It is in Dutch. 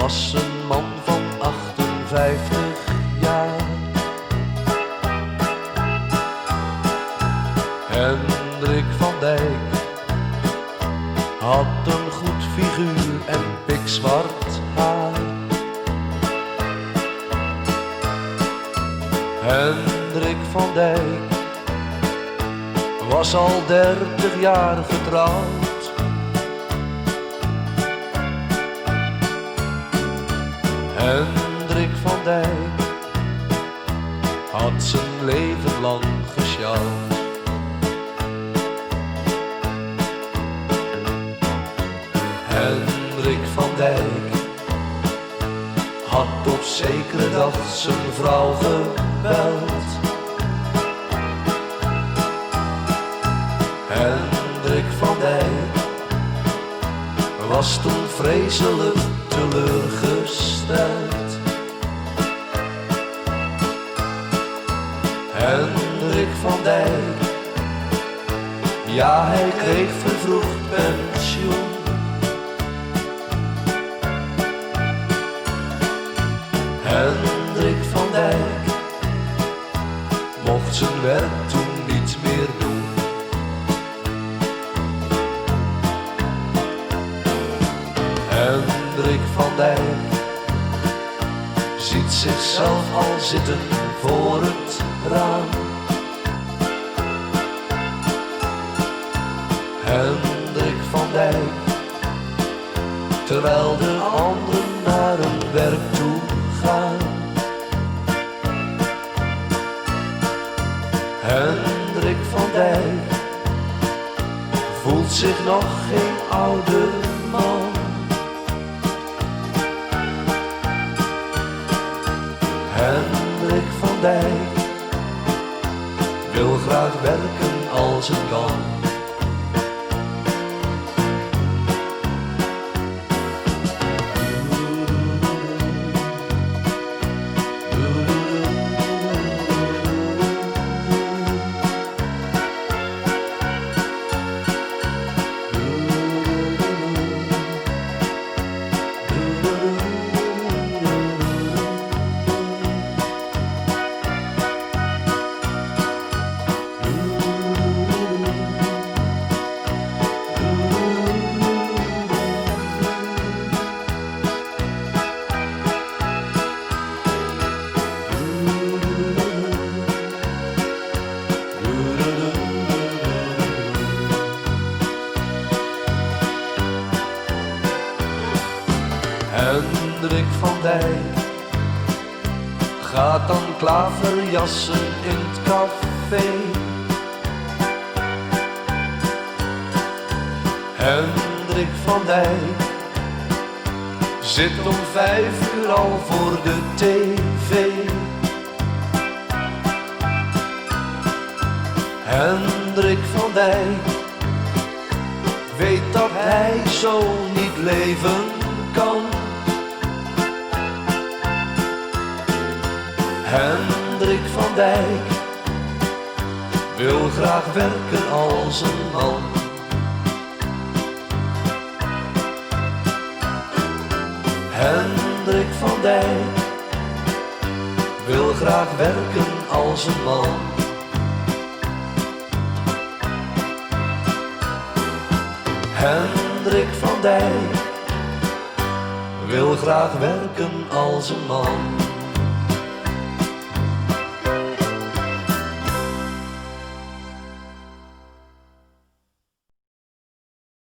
was een man van 58 jaar. Hendrik van Dijk had een goed figuur en pikzwart haar. Hendrik van Dijk was al 30 jaar getrouwd. Hendrik van Dijk had zijn leven lang gesjouwd. Hendrik van Dijk had op zekere dag zijn vrouw gebeld. Hendrik van Dijk was toen vreselijk teleurgesteld. Hendrik van Dijk, ja, hij kreeg vervroegd pensioen. Hendrik van Dijk mocht zijn werk toen niet meer doen. Hendrik van Dijk ziet zichzelf al zitten voor het raam. Hendrik van Dijk, terwijl de anderen naar hun werk toe gaan. Hendrik van Dijk voelt zich nog geen oude man. Hendrik van Dijk wil graag werken als het kan. Hendrik van Dijk gaat dan klaverjassen in het café. Hendrik van Dijk zit om 5 uur al voor de tv. Hendrik van Dijk weet dat hij zo niet leven kan. Hendrik van Dijk wil graag werken als een man. Hendrik van Dijk wil graag werken als een man. Hendrik van Dijk wil graag werken als een man.